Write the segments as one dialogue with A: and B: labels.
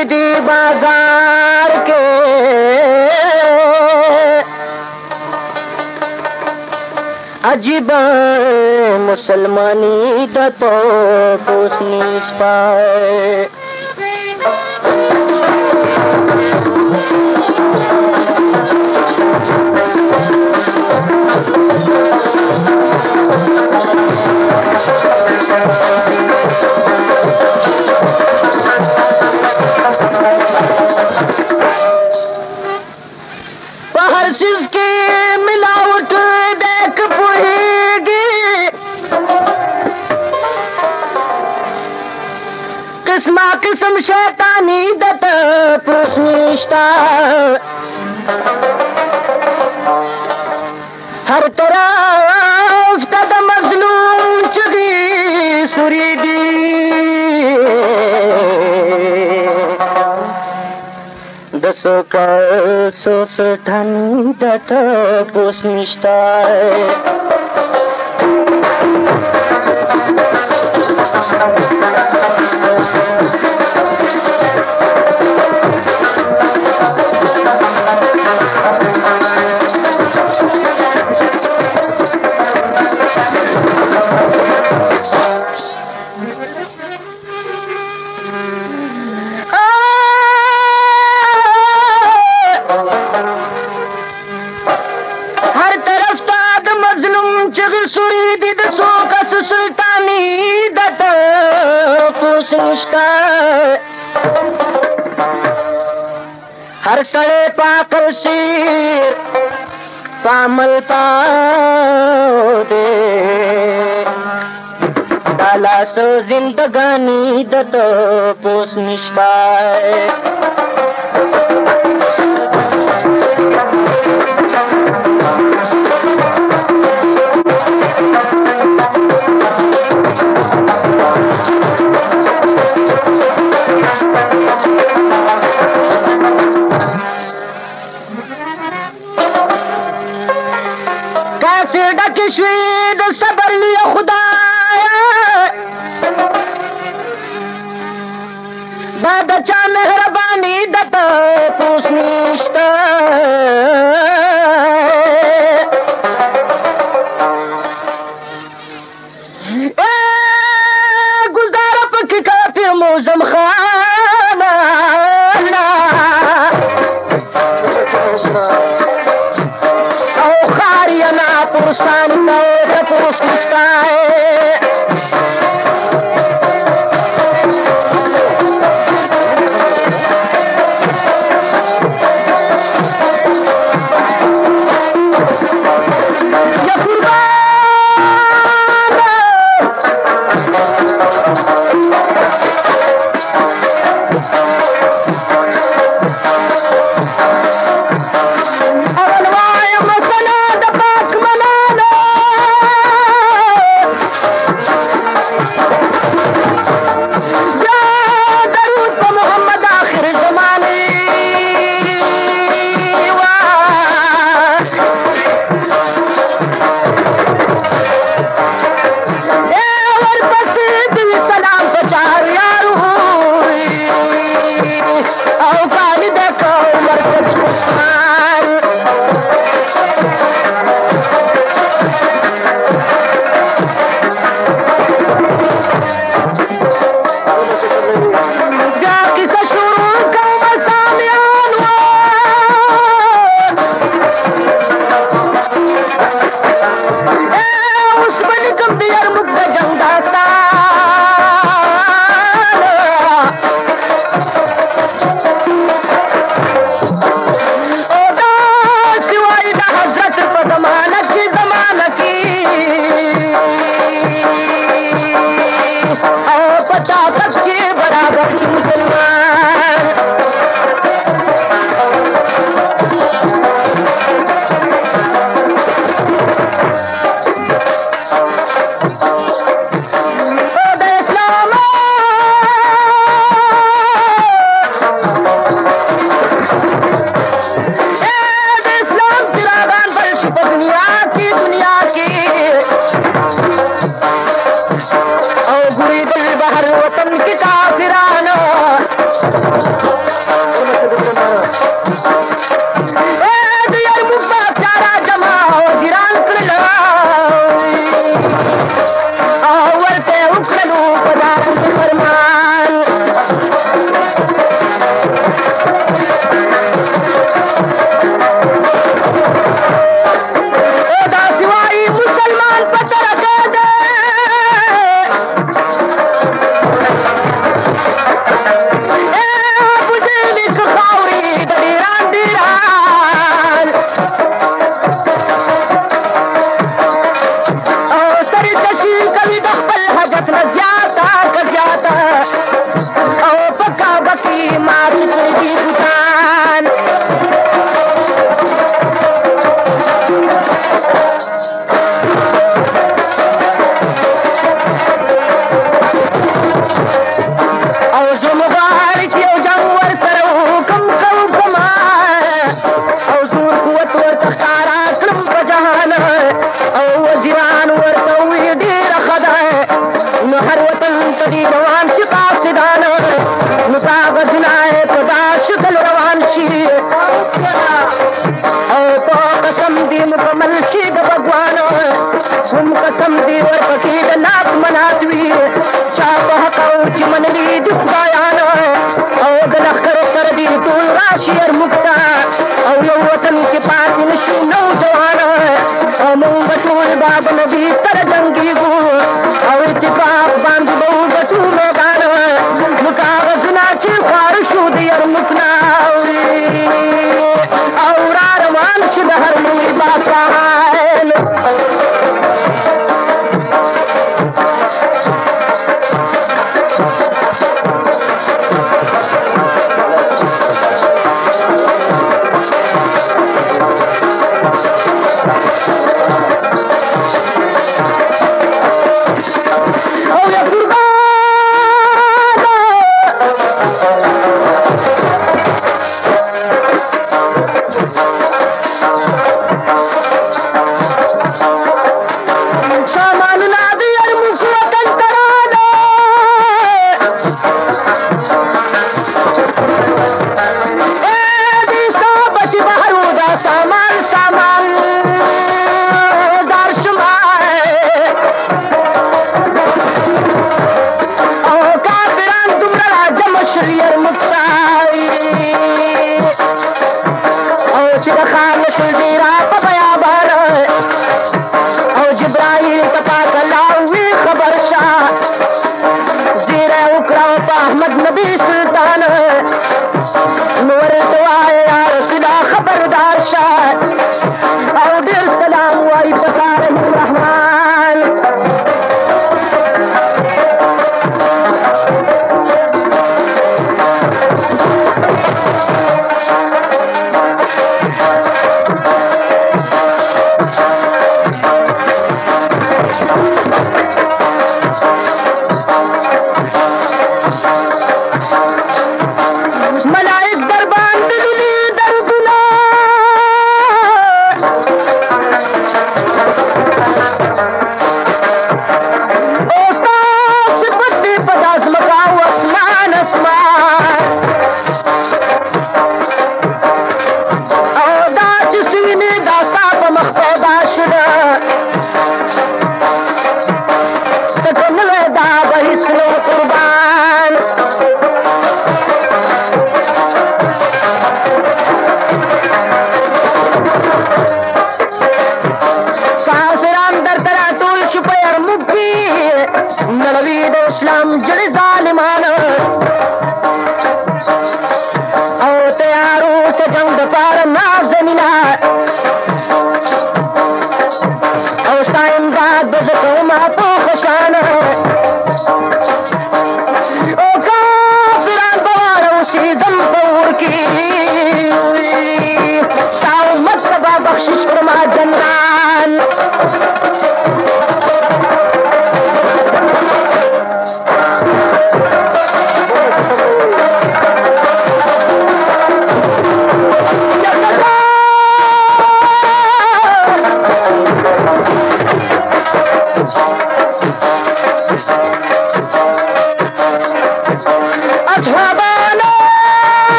A: मुर्शिदी बाजार के अजीब मुसलमानी दतो पोसनीस पाए हर चीज की मिलावट देख पुहेगी किस्मा किस्म शैतानी दत पुष्निष्ठा हर तरफ कदम मजलूम चुगी सुरीदी दसो का सोस धनी दत पुष्निष्ठा हर सड़े पाकर शीर पामल पाओ दे डाला सो जिंदगानी दतो पोस निष्काय शीद सबर लिया खुदा बचा मेहरबानी दत पुष्निष्ठ गुजारा पक्की काफी मौसम खाना खारियाना पुरुषान पुष्निष्ठा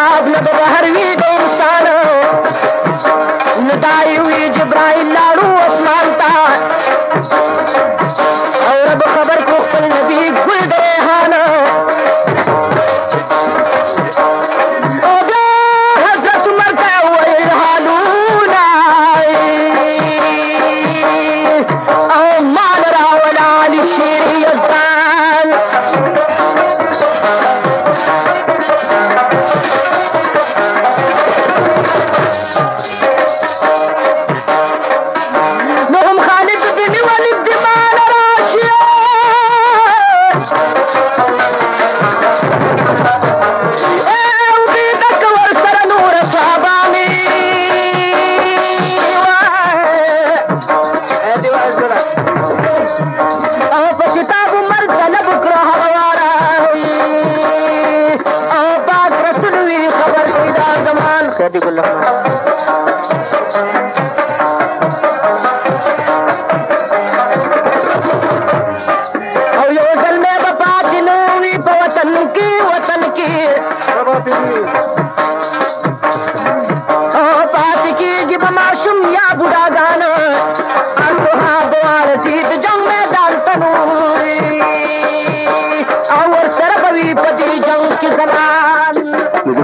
A: किताब न बहरवी दे इंसान नदाई हुई जिब्राइल लाड़ू आसमान ता और अब खबर को कुल नबी गुल दे हाना हजरत मरता हुए हालूना माल रावला शेरी यजदान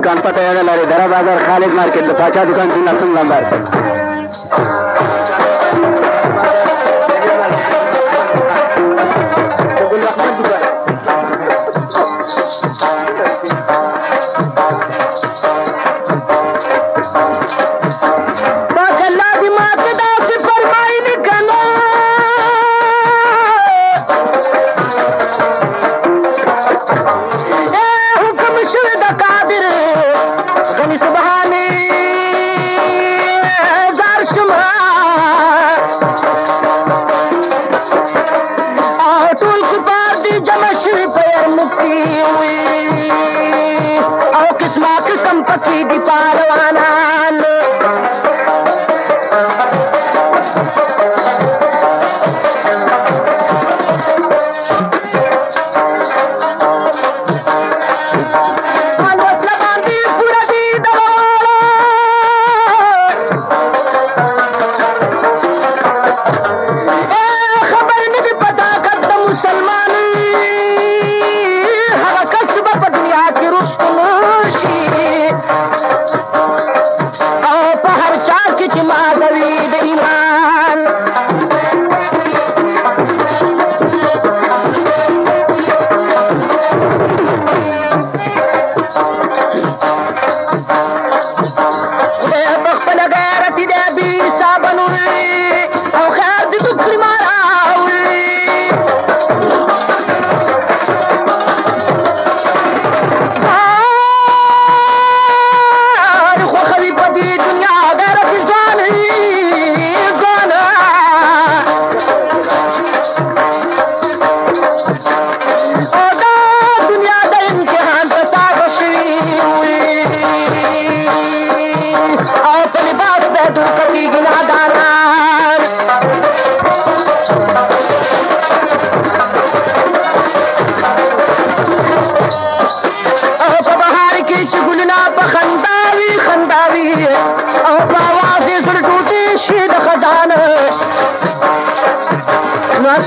B: दुकान पर तैयार लारे दरा बाजार खालिद मार्केट पाचा दुकान की नसम लंबर
A: संपत्ति दी पारवाना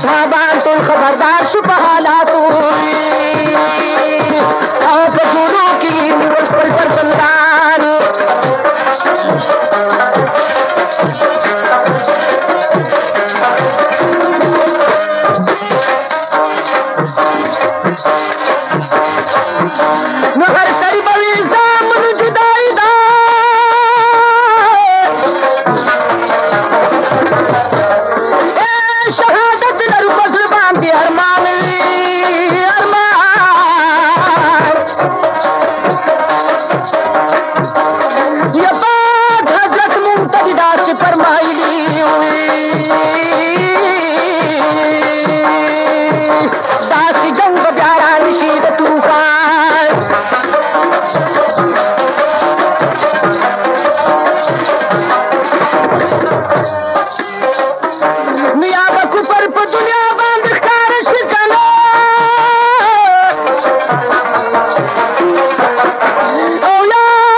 A: साबान तुम खबरदार सुबहालातू आप गुरु की मुरस पर चंदान नहर सरी बली जामन जुदाई दा Oh yeah!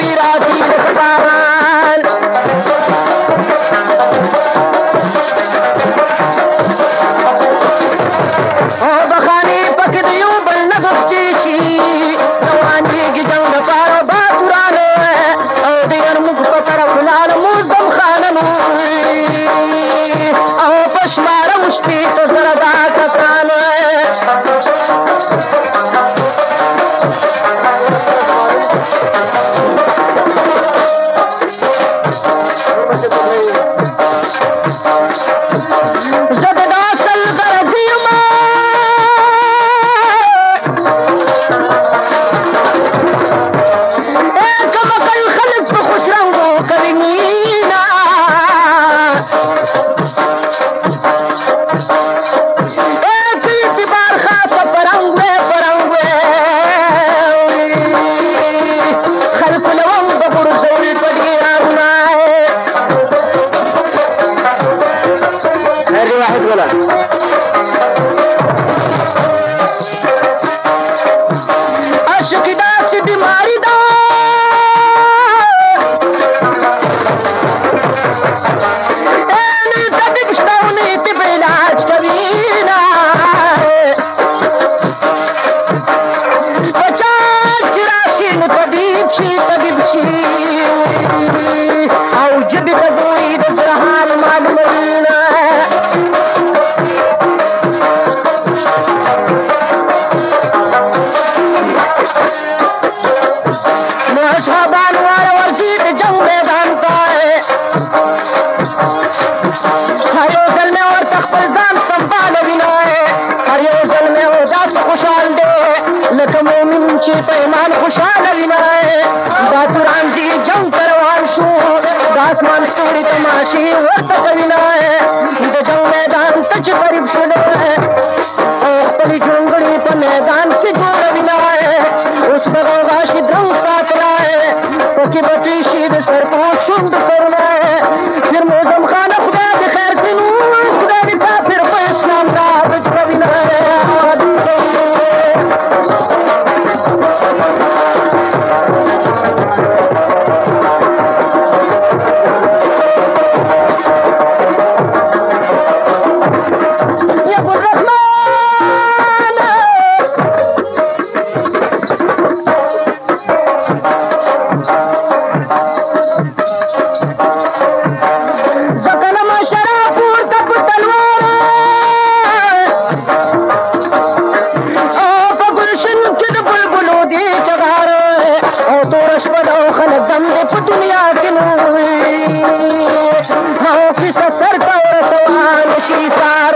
A: وی راځي د باران او بخاني پکې د یو بل نه غوښتي شي روانېږي جنګ لپاره باتورانو او د یرموک په طرف ولاړ موزم خانانو او په شماره و شپېته زره دا کسان زه د دا سل غرض یمه کمکل خلک په خوش رنګو کوي مینا اعتبار خاصه پرنګ خلک لوم په ګرځوي په ډیرانه
B: هري واحد ولا
A: عاشق داسې بیماری ده نه طبیب شته او نه طب علاج کوي نه په چا چې راشي نو طبیب شي او ژبې ته ګوري د زړه حال معلوموي نه مذهبان والا ورزی د جنگ میدان ته هر یو زلمی ورته خپل ځان سنبالوي نه هر یو زلمی و داسې خوشحال دی لکه مؤمن چې په ایمان خوشحاله وي نه دا توران ځي جنگ ته روان شو د اسمان ستوري تماشې ورته کوي نه د جنگ میدان ته چې غریب شو نه او خپلې جونګړې په میدان کې جوړوي نه اوس به غوغا شي درنګ ساتلی پکې به توی شي د سرپوش شونډو سرونه پیر موزم خانه خدای دې خیر کړي نو خدای دې کافر په اسلام دعوت کوي نه یا ګلرحمان زکه ما شراب پورته په تلوار او په ګلشن کې د بلبلو دې چغار او توره شپه ده او خلک دم دې په دنیا کې نو او کیسه سر ته ورته نشي سار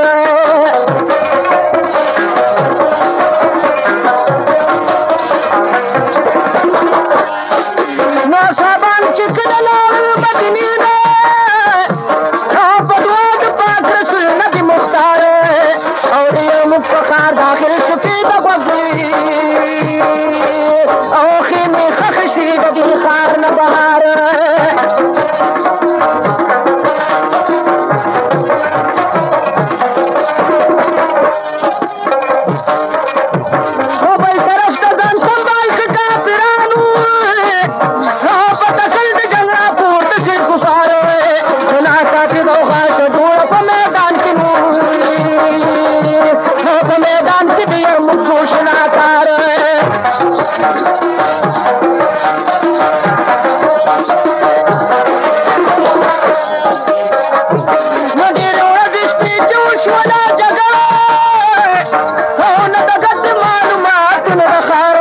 A: نو صاحبان چې کله لاړل مدینې نه او په دعا د پاک رسول نبي مختار او د یرموک په ښار داخل شو چې د غوږ او خیمې ښخې شوې د دې ښار نه بهار او بل طرف ته ځان سنبال که کافرانو او په تکل د جنګ راپورته شي کفار ناڅاپي دوغه شه جوړه په میدان کې نو او په میدان کې د یرموک جوش ناکار نو ډېرې ورځې شپې جوړ شوله جګړه او نه د ګډ معلوماتو نه د ښار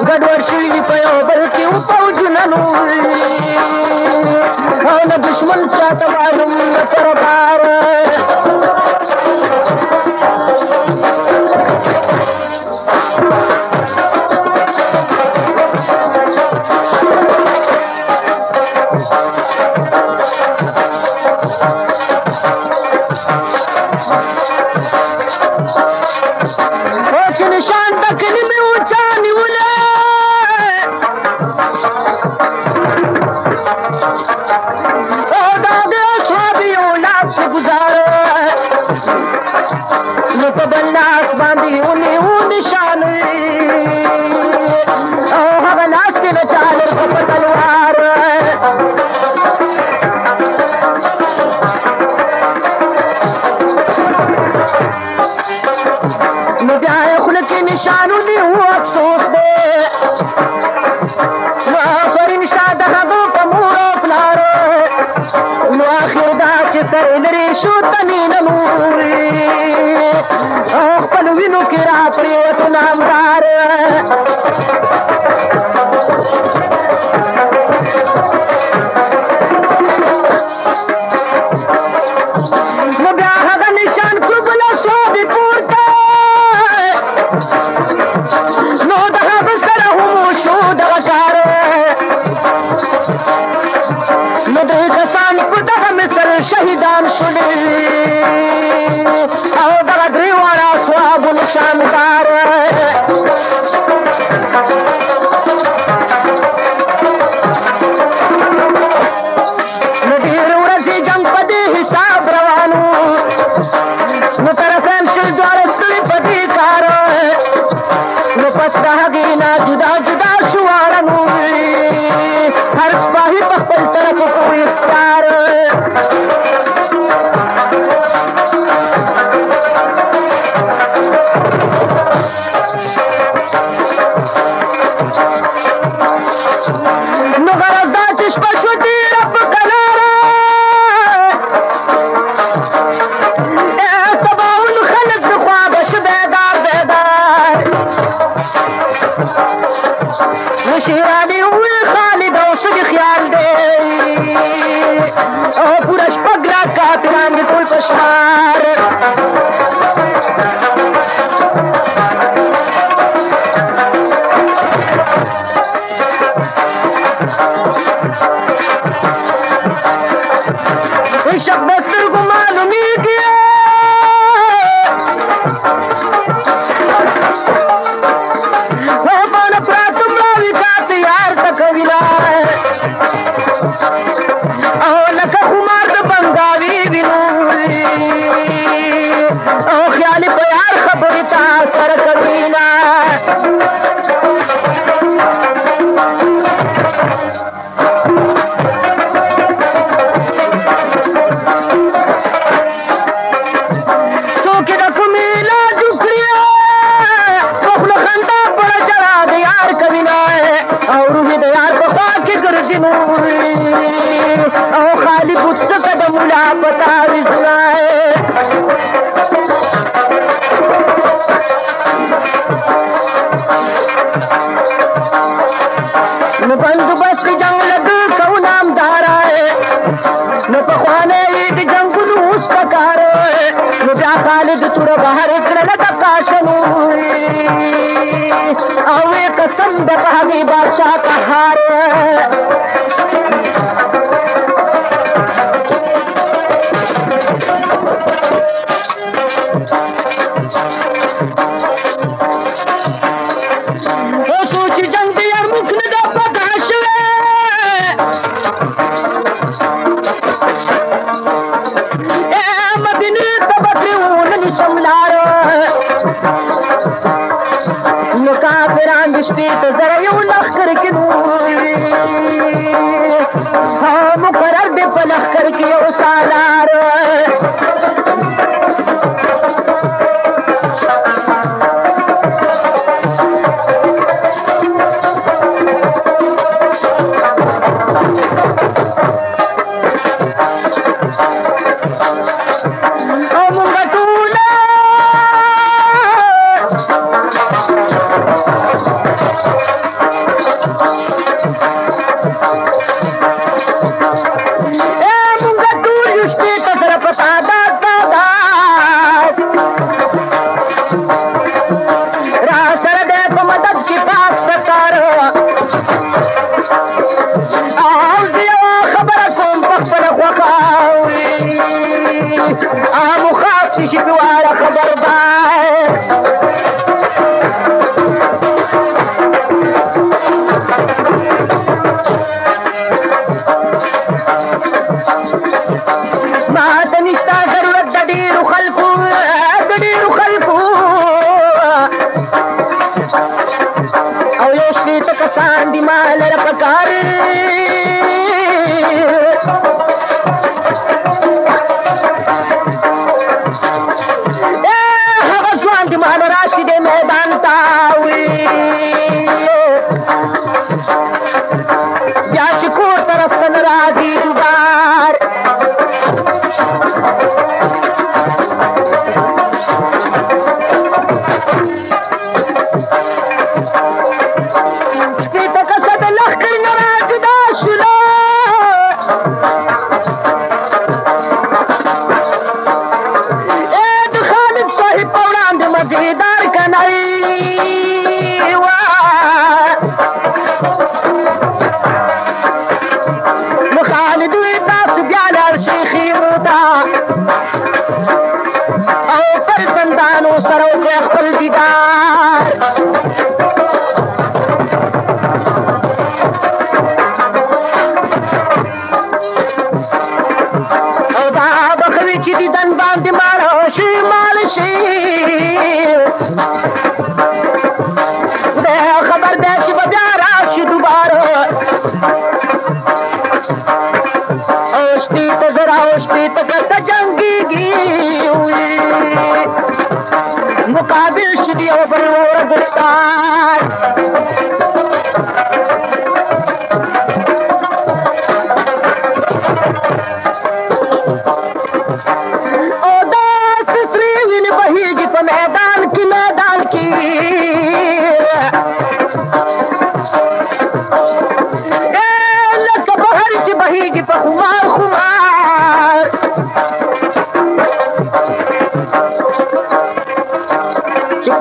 A: ګډوډ شوي په یو بل کې و پوځونه نو او نه دشمن چاته معلوم نه طرفدار او چې نشان د کلمې و چا نیولی او دا د اصحابیو لاس کې ګزاره نو په بل لاس باندې ونیو نشان او هغه لاس کې د چا لرګه په تلوار شو تنین نوري خپل وینو کې را پریوتو نامدار نو بیا هغه نشان قبله شو دې پورته نو د هغه سره هم شو دغه کار نو دوی کسان په دغه مثل شهیدان شولې او دغه درې واړه اصحابو شاندار نو ډېرې ورځې جنګ په دې حساب روانو نو طرفین شل دواړه ستړي په دې کار نو پس د هغې نه جدا جدا شو واړه نورې هر سپاهي په خپل طرف پورې اختیار نو غرض دا چې شپه شوه تېره په قلاره سباون خلک د خوا به شو بیدار بیدار نو شیراني وویل خالد او څه دې خیال دی او پوره شپږ راک کافران دي ټول په شمار شک د سترګو معلومیږي وبانه پراته مړاوي کاته یار ته کویلا او لکه خمار د بنګاوي وینو او خیالي په یار خبرې تا سره کوینا او خالی بوتک د مولا پتا وزنائے نو بندوبست جنگ لگو کو نام دارا ہے نو پخوانے عید جنگ نوس پکار نو بیا خالد تور بہر اکڑا لگا کاشنو او قسم بقاوی بادشاہ کا ہار کافران د شپې ته زره یو لښکر کې مقرر دی په لښکر کې یو سالار او مونږ ټوله شي په واړه خبر ما ته نشته ضرورت د ډېرو خلکو او یو شپېته کسان دي ما لره پکار راشد میدان تاوی بیا چې کور طرف ته نه راځي دوبار او دا بخوي چې دیدن باندې مال شي مال شي خدای خبر دی چې به بیا راشي دوباره اوشتي ته زرا اوشتي ته کسه جنګيږي مقابل شدي او بل ور ګرفتار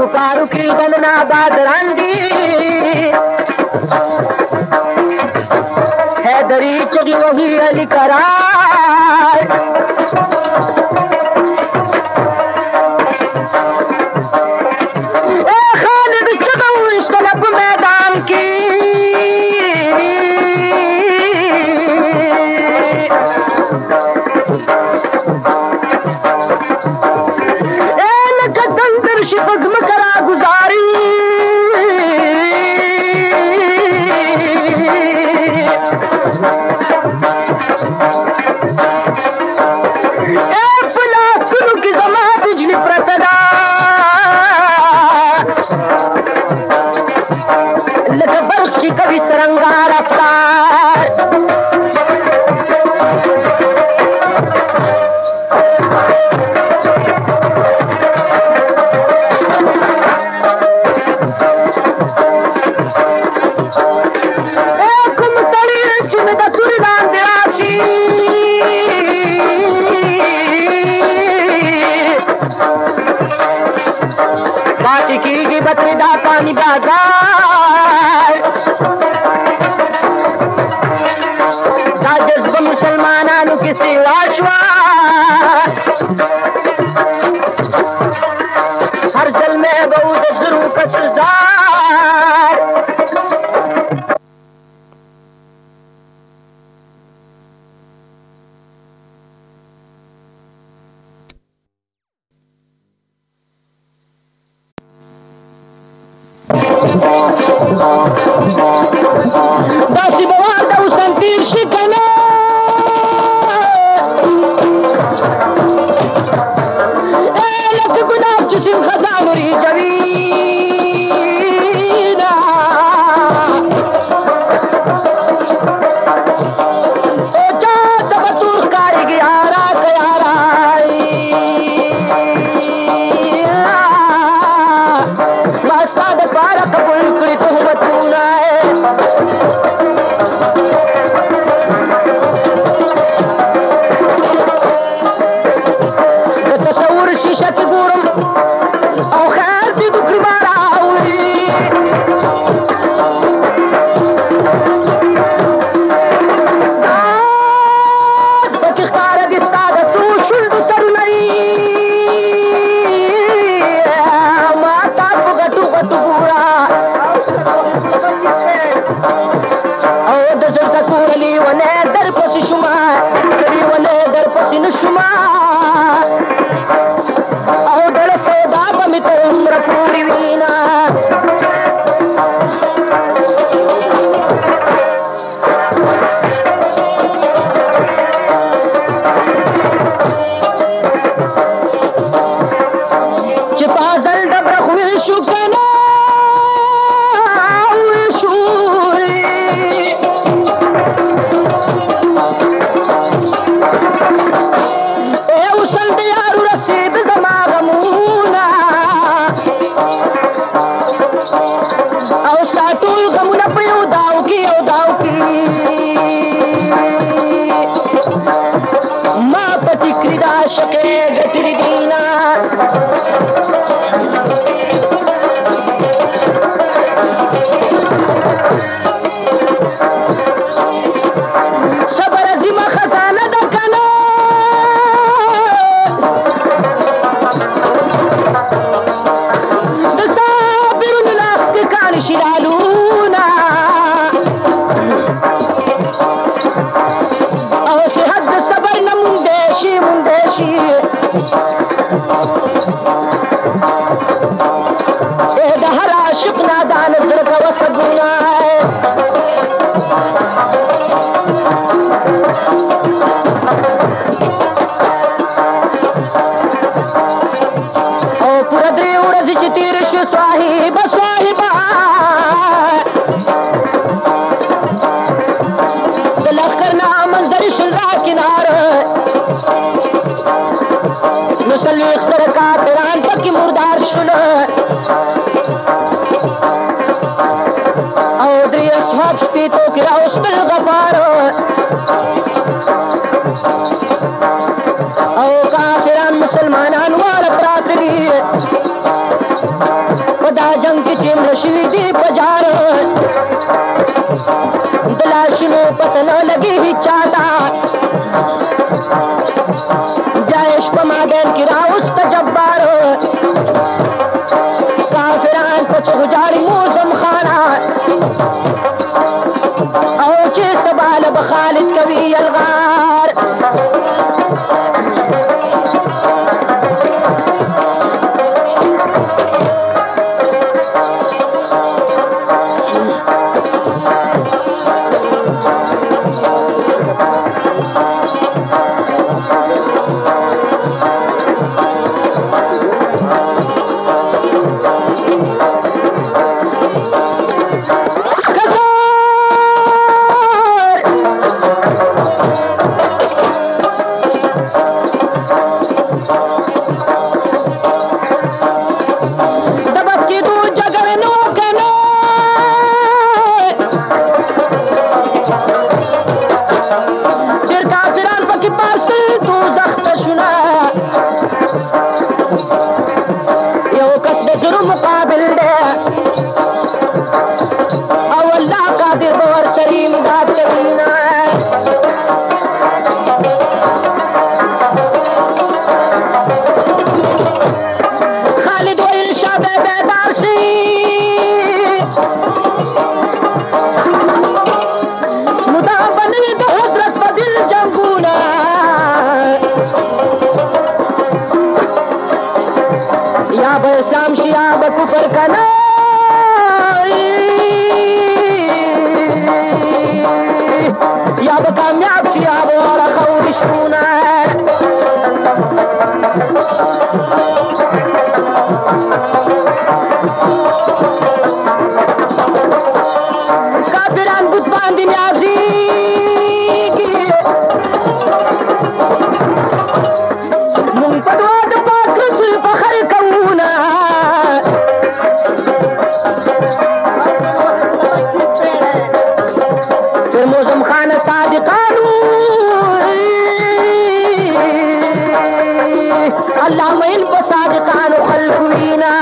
A: पुकारू की गणना बादरांदी हैदरी चगी वही अली करार खालिद चगू इस तलब मैदान की शिपज़म करा गुजारी सुनो की जमा बिजली प्रतदा लग बर्ची कभी सरंगा रफ्तार की बत्रीदा पानी बाजार जज्ब मुसलमानानु की सिवाशवा हर जल में बहुत जरूर कसदार داسې بوار د اوسن تیر شي که نه لکه ګلاب چې سیم خزان وریجوینه او چا ته به تور ښکارېږي یاره که یارای ما ستا دپاره قبول کړي تهمتونه شیشه کې ګورم او خیر دې وکړي ما راوړي پکې ښکاره دي ستا د څو شونډو سرونه ما تا په غټو غټو ګوره او د زړه کوره لیونی درپسې شومه که لیونی درپسې نه شومه او دل سودا به مې تر عمره پورې وینه چې په ازل ډبره خو ویشو که نه ویشو وصل د یارو رسید زما غمونه او ستا ټول غمونه په یو داو کې یو داو کې ما په فکري د عاشقې ګټلي دینه صبر عظیمه خزانه ده که نه د صابرونو सगुना ओ पुरद्री उरजिची तीरश स्वाहिब स्वाहिबा दलखरना मंजर शुरा किनार मुसल्ली सरका पिरान पक्की मुर्दार शुल औद्री अस्हाब स्पीतो किरा उसबिल गफार औ काफिरान मुसलमानान वाल प्रातरी वदा जंग की चिम रशवी दी बजार दलाशनो पतन लगी ही चाहता जायश पमादन किरा उस तजब्बार काफिरान पच गुजारी मोजम खाना और चे सबाल बखालिद कवी अलगार मुकाबिल दे अल्लाह कादिर और सलीम बात करीना खालिद व इल्शा बेदार सी मुदा बनी तो हजरत बदिल जंगूना या इस्लाम शिया बकुफर कना या कामयाब शिया वाला खौशूना काफिरान बुतबान दिन्याजी मुंपदवा दबाक रसूल फखर कौना फिर मौजम खान सादिकानू अल्लाह महिल पर सादिकानू खल्फीना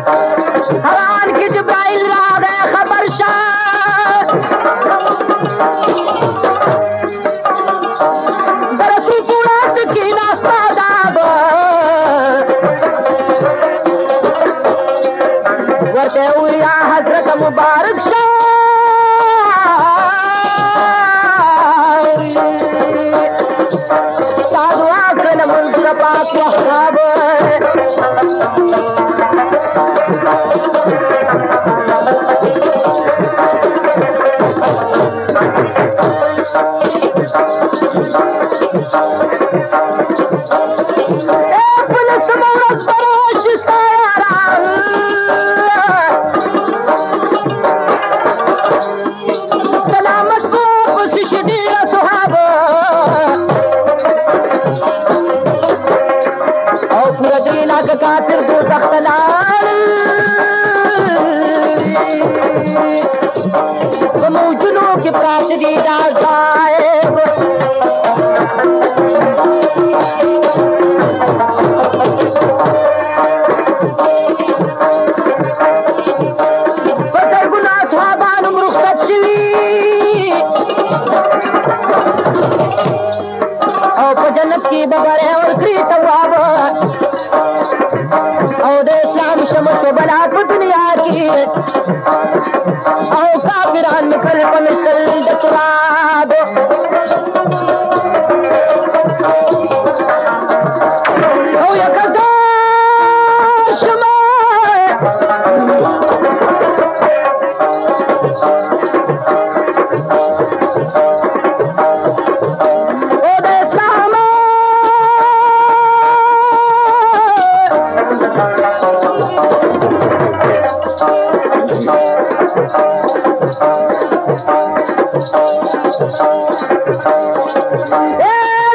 A: हवान की जिब्राइल राग है खबर शाह दरसी पुरात की नास्ता दाब वर्ते उलिया हजरत मुबारक शाह منصر پاک وهاب पुलिस मोहरत फरोश सायारान सलामत को पुलिस डीला सुहाबा और पूरा जिला का काफिर दो तख्तलाल तो मौजूदों के प्राचरी राजाएब जन्नत की बगैर और फ्री तवाब और इस्लाम शमस बलात दुनिया की और काफिरान कल्ब में सल्द तुराब और ये कजार शमा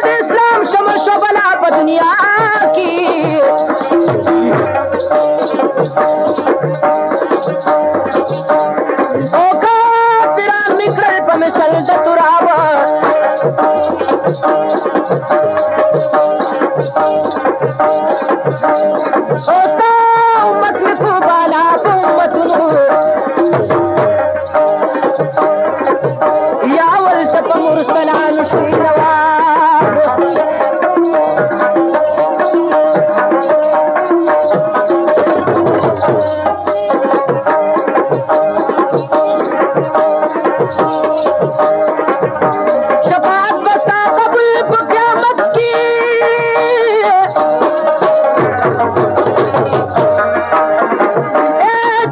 A: इस्लाम शमस बला दुनिया की ओ काफिरान मिकल पमसल तुराबा ओ ता उम्मत में फुबाला उम्मत या वल्सफ मुरसलान शुई नवाब शफाअत बसा कबूल को क़यामत की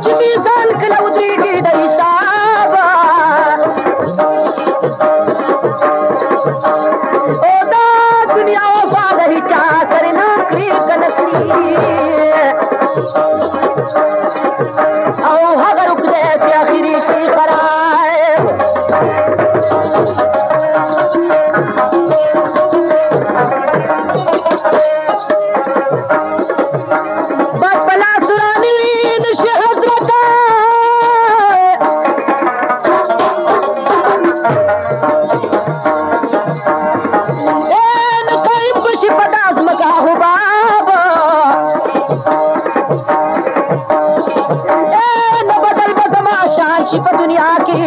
A: चिटी साल कलौदी की दई साबा ओदा दुनिया वादही चासर नौकरी कनकरी औ हगर उकदे से आखिरी सी कराए बला सुरानी नशे हजरत पटास मका हो बाबा न बदल बदमा शान शिप दुनिया की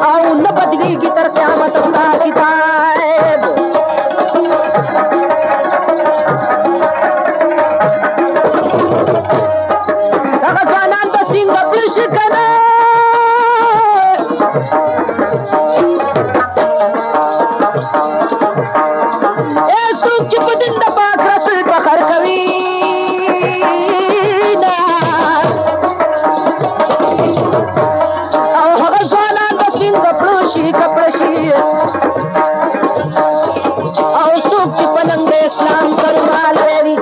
A: आओ न बदली की तरफ क़यामत का किताब भगवान बसिंग बपिश कने चिपदिन पाक रसूल बखर कवीना और हगज़ाना बसिन कपड़ोशी और सुख चिपनंगे इस्लाम करुमाल रेवी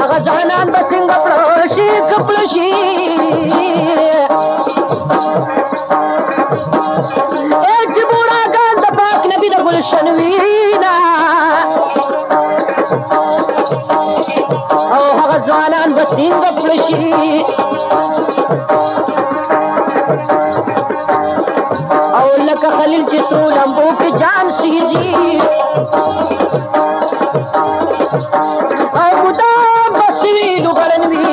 A: हगज़ाना बसिन कपड़ोशी जबूरा गांध पाक नबी द गुलशनवीना ओ हगज़वानान बसिंग बपलशी ओ लक खलील जिसू लंबू की जान सीजी ओ मुदाम बसवी लुगलनवी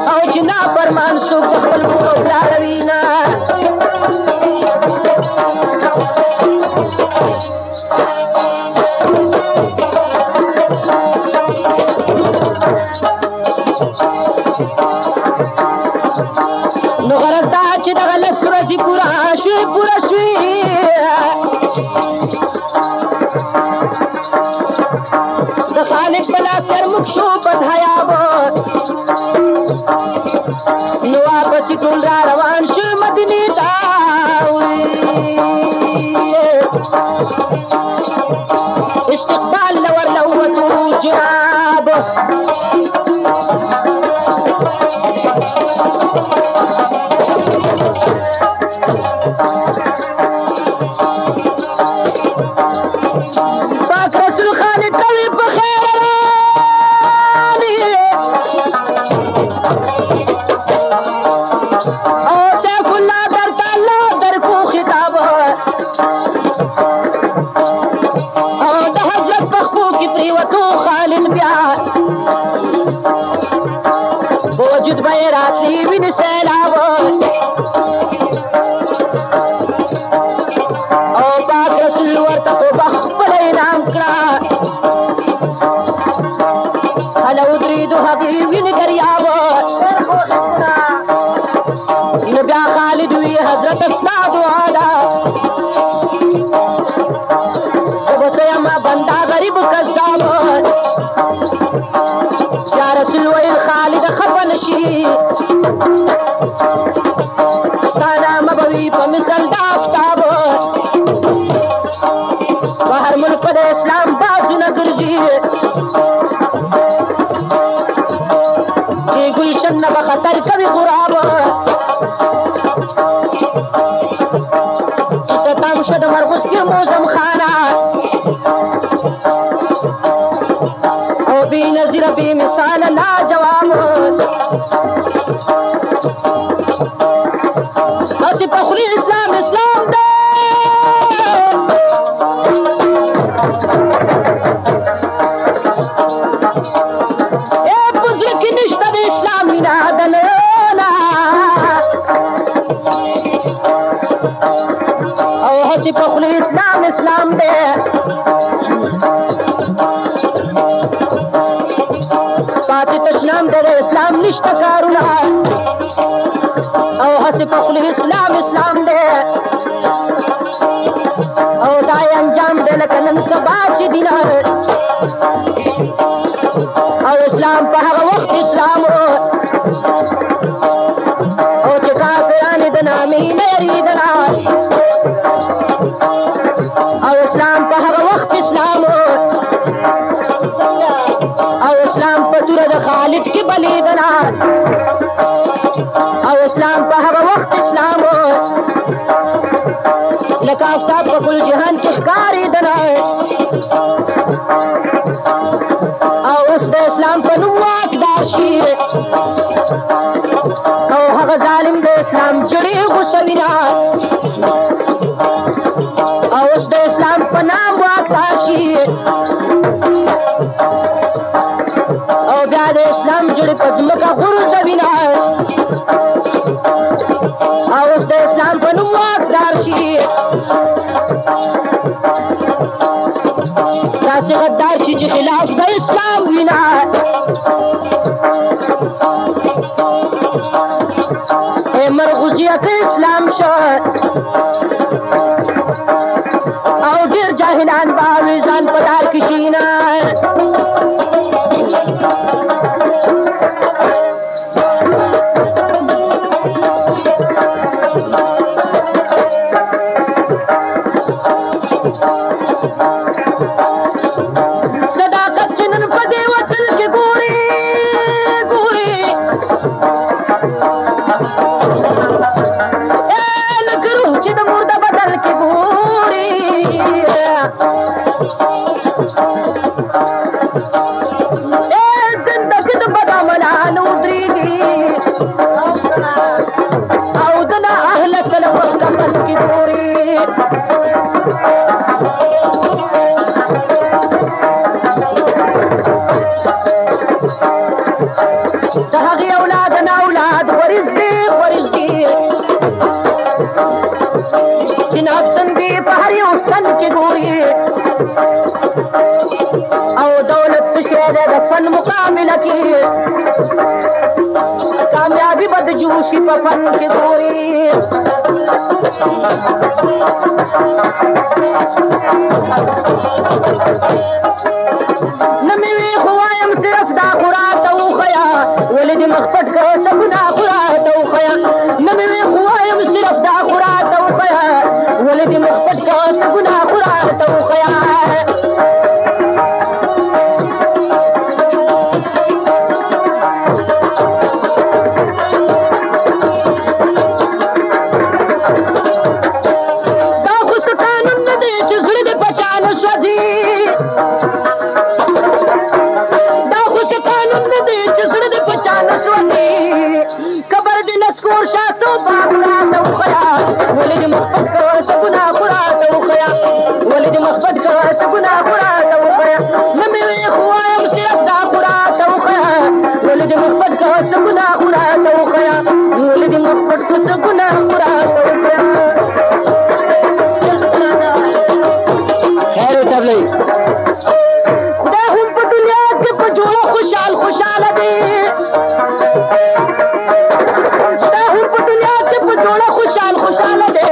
A: ओ जिना पर मानसूब बखल मुगला रवीना نو غرض دا چې دغه لس ورځې پوره شوې د خالق په لاس یرموږ شو بدحیا به نو واپس ټول را روان شو مدینې ته استقبال لور لوتو جناب پاک رسول خالد کوي په خیر او سیف الله درته الله درکو خطاب او د حضرت پخپو کې پریوتو خالد بیا وجود به یې راتلی وینې سیلاب او پاک رسول ورته توبه خپله انعام کړه هله ودرېدو هغې وینې دریاب نو بیا خالد وی حضرت ستا دعا ده زه به څه یم بنده غریب کذاب یا رسول ویل خالد خفه نشي ستا نامه به وي په مثل د آفتاب په هر ملک د اسلام بازونه ګرځي دې ګلشن نه به خطر کوي غراب کیسه تم شو د مرغوز کې موزم خانه او بې نظیره بې مثاله لاجواب هسې په خولې اسلام دی په زړه کې نشته د اسلام مینه دننه او هسې په خولې اسلام دی پاتې تشنام دی د اسلام نشته کارونه او هسې په خولې اسلام دی او دا یې انجام دی لکه نن سبا چې دینه او اسلام په هغه وخت اسلام او چې کافران د نامې نه یریدله او اسلام په هغه وخت اسلام او اسلام په توره د خالد کې بلیدله او اسلام په هغه وخت اسلام لکه آفتاب په کل جهان کې ښکارېدله او اوس د اسلام په نوم واکدار شي او هغه ظالم د اسلام جړې غوڅوینه او اوس د اسلام په نام واکدار شي او بیا د اسلام جړې په ځمکه غورځوینه او اوس د اسلام په نوم واکدار شي داسې غدار شي چې خلاف د اسلام وینا مرغوزیت اسلام شو او ډېر جاهلان به ځان په دار کې شینه صداقت چې نن په دې وطن کې ګوري لکه روح چې د مور د بدل کې ګوري زندګي د بد عملانو درېږي او د نا اهل سلف کفن کې ګوري د هغې اولاد نه اولاد غریز دی چې نفسن دی په هر یو سن کې ګوري او دولت څه شی دی د فن مقابله کې कामयाबी बदजूशी पफन की दूरी नमी खुआम सिर्फ दाखुरा तो खया वलिद मखफट का सपना खुरा तो खया नमी खुआम सिर्फ दाखुरा तो खया वलिद मखफट का सपना खुरा तो खया कबर दिन स्कोशा तो बाबरा तो खया वलिद मखफत का सपना खुरा तो खया वलिद मखफत का सपना खुरा तो खया नमी खुआम सिर्फ दाखुरा तो खया वलिद मखफत का सपना खुरा तो खया वलिद मखफत का सपना खुरा तो खया
B: खैर तबले
A: खुदा हम दुनिया के पजोड़ा खुशहाल खुशहाल दे जोड़ा खुशहाल खुशहाल दे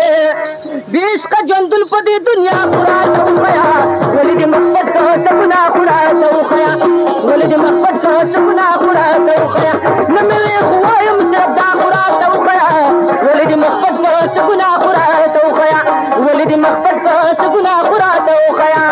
A: बीस का जंतुल पदी दुनिया खुरा चौखया वलिद मखफत का सपना खुरा चौखया वलिद मखफत का सपना खुरा चौखया नमे खुआम सिर्फ दाखुरा चौखया वलिद मखफत का सपना खुरा चौखया वलिद मखफत का सपना खुरा चौखया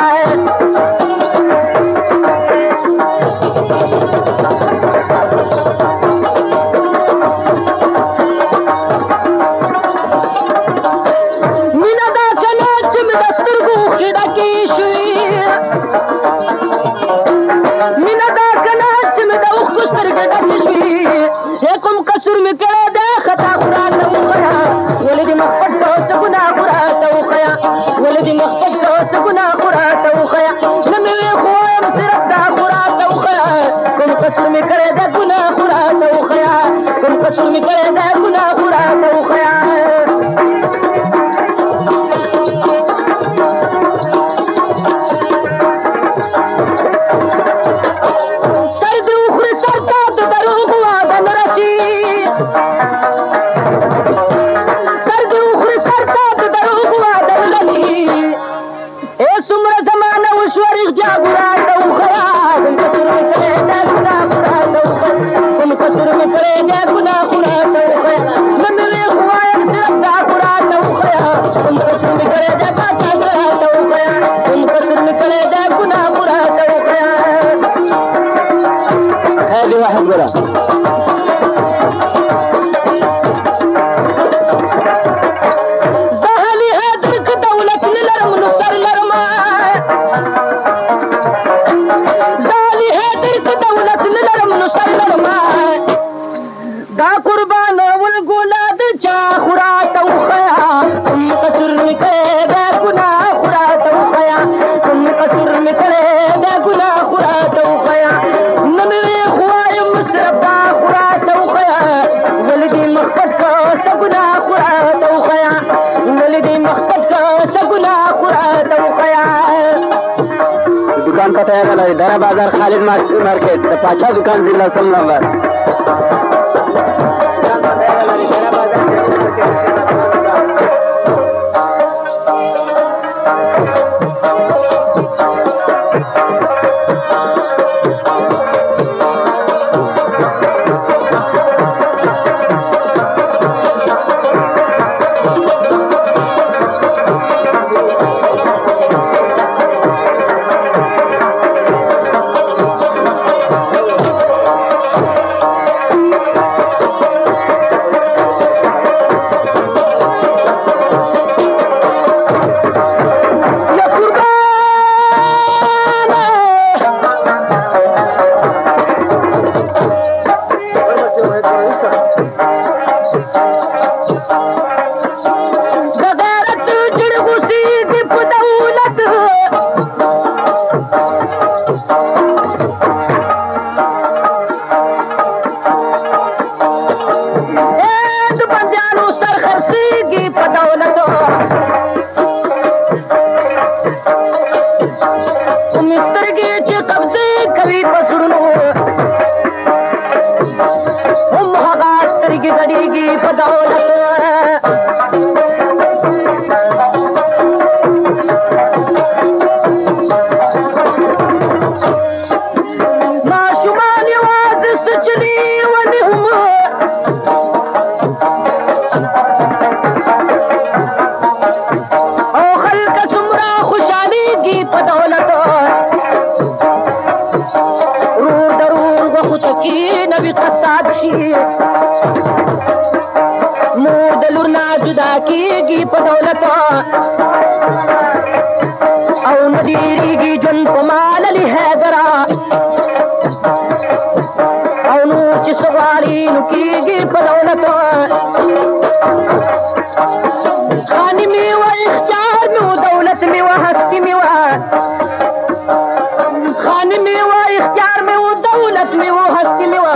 A: तुम कसुर में करे दे खता खुरा तो खया वलिद मखफत का सपना खुरा तो खया वलिद मखफत का सपना खुरा तो खया नमी खुआम सिर्फ दाखुरा तो खया तुम कसुर में करे दे गुना खुरा तो खया तुम कसुर में करे दे गुना खुरा तो खया सर्द उखर सरता तो दरू हुआ बनरसी सर्द उखर सरता तो दरू हुआ बनरसी ए सुमर जमाना उश्वरिश जागुरा तो खया तुम कसुर में करे दे गुना खुरा तो खया तुम कसुर में करे दे गुना खुरा तो खया नमी खुआम सिर्फ दाखुरा तो खया तुम कसुर में करे दे बाचा खुरा तो खया तुम कसुर में करे दे गुना खुरा तो खया
B: هذه واحد قرأ
A: زهلي هادرك دولة للرم نصر لرما زهلي هادرك دولة للرم نصر لرما دا قربان والقولاد جا خرا توخيا ثم قصر مكري دا قنا خرا توخيا ثم قصر مكري دا قنا خرا توخيا نمي خوايم مصرف دا خرا توخيا ولدي مخفت کا سگنا خرا توخيا ولدي مخفت کا سگنا خرا توخيا
B: दुकान पता है दरा बाजार खालिद मार्केट पाचा दुकान जिला सल्लाबाद
A: دولت ماشومان یوازې سچلي ولې هم او خلک څومره خوشحالېږي په دولت رور درور غوښو ته کښېنوي قصاب شي مور د لور نه جدا کېږي په دولت او نه ډېرېږي ژوند په مال علي حیدره او نور چې څه غواړي نو کېږي په دولت خاني مې وه اختیار مې و دولت مې وه هستي مې وه خاني مې وه اختیار مې و دولت مې و هستي مې وه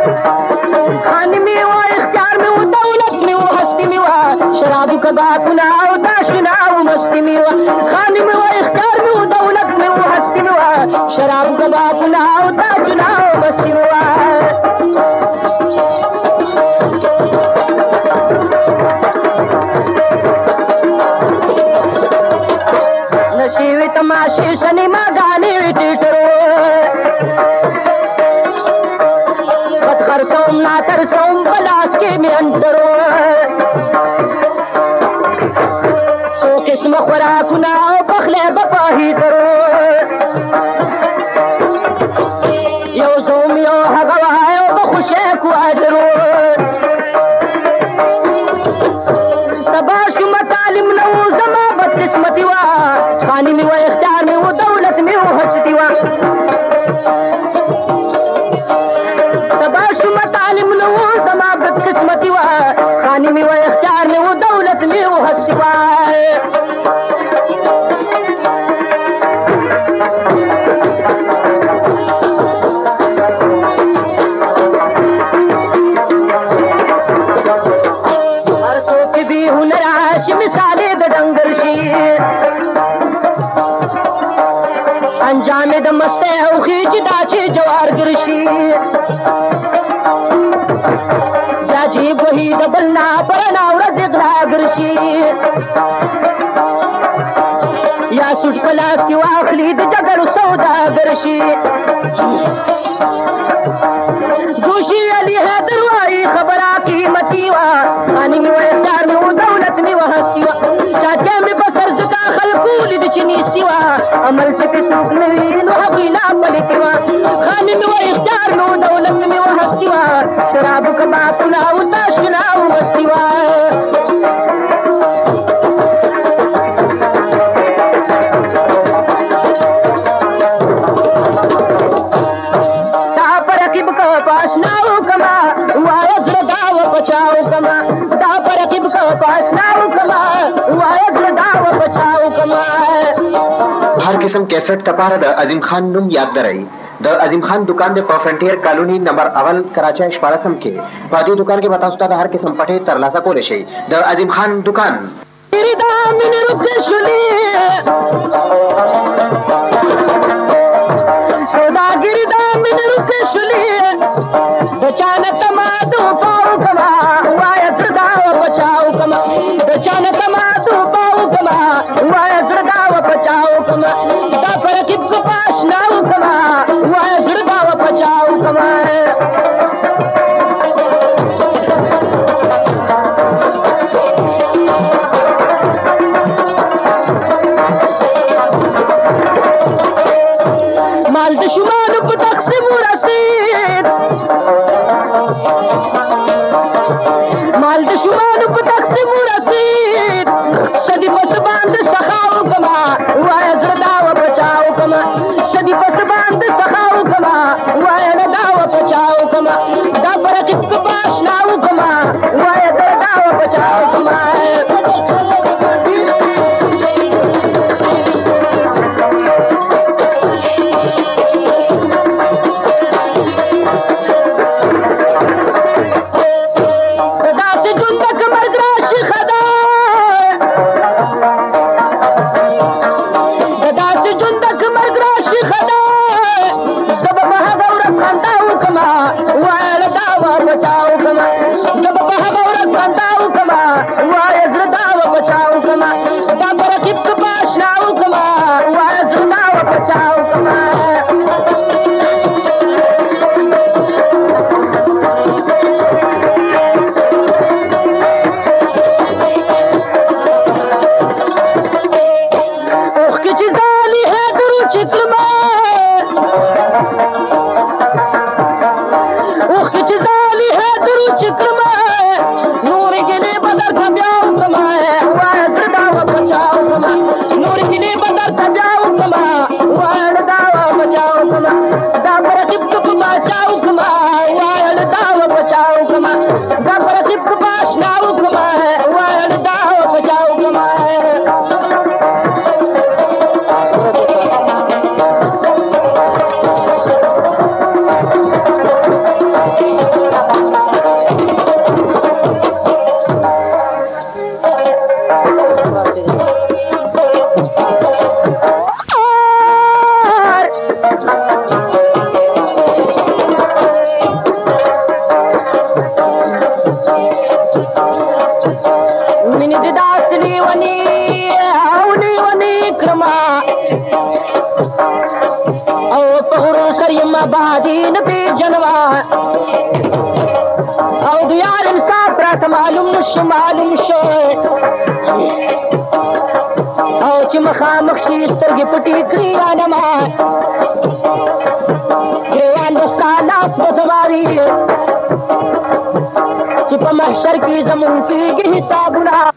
A: خاني مې وه اختیار مې و دولت مې و هستي مې وه شرابو کبابونه او داشونه او مستي مې وه خاني مې وه اختیار مې و دولت مې و هستي مې وه شرابو کبابونه او داشونه او مستي مې وه نشي وي تماشې سینماګانې وي ټیټرو بد خرڅوم ناترڅوم په لاس کې مې انټرو څو قسمه خوراکونه او پخلی به په هیټرو یو زوم یو هغه وایو به خوشی کوارټرو تبا شومه تعلیم نه و زما بدقسمتي وه خاني مې وه اختیار مې و دولت مې و هستي وه تبا شومه تعلیم نه و زما بدقسمتي وه خاني مې وه اختیار مې و دولت مې و هستي وه هر څوک چې بې هنره شي مثالې د ډنګر شي انجام د مستی او خېجې دا چې جوارګر شي دا جیب وهي د بل نه په رڼا ورځ غلاګر شي یا سوټ په لاس کې واخلي د جګړو سوداګر شي دوشي علي حیدر وایي خبره قیمتي وه خاني مې وه اختیار مې و دولت مې وه هستي وه چاته مې په سر ځکه خلکو لید چې نیستي وه عمل چې پې څوک نه وي نو هغوی ناپلیتي وه خاني مې وه اختیار مې و دولت مې وه هستي وه شرابو کبابونه او داشونه او مستي وه دا په رقیب که په اشناو کما وایه زړه دا وپچاو کما دا په رقیب که په اشناو کما وایه زړه دا وپچاو کما
C: هر قسم کیسټ لپاره د عظیم خان نوم یاد درئ د عظیم خان دکان د په فرنټیر کالونی نمبر اول کراچۍ 14 کې په دې دکان کې به تاسو ته د هر قسم پټې ترلاسه کولی شئ د عظیم خان دکان
A: سوداګري دا مینې روپۍ شولې د چا نه تمادو پاو کما وایه زړه دا وپچاو کما د چا نه تمادو پاو کما وایه زړه دا وپچاو کما دا په رقیب که په اشناو کما وایه زړه دا وپچاو کما مال د شمالو په تقسیم ورسېد دا برکب کباشناو کما وازرنا و بچاو کما اوخ کی چیزالی ہے درو چکلما اوخ کی چیزالی ہے درو چکلما نور گنے بدر تبیاو کما وازرنا و بچاو کما نور گنے بدر تبیاو کما وازرنا و بچاو کما دا برکب کباشناو کما وازرنا و بچاو کما دا برکب کباشناو کما وازرنا و بچاو کما من داسلی ونی اولی ونی کرما او پغرو سریم بادین پی جنوا او دیار انصاف رات معلوم شو او چی مخامخ شی سترگی پٹی کری آنما گریوان دستا لاس بزواری چی پا محشر کی زمون کی گی حسابنا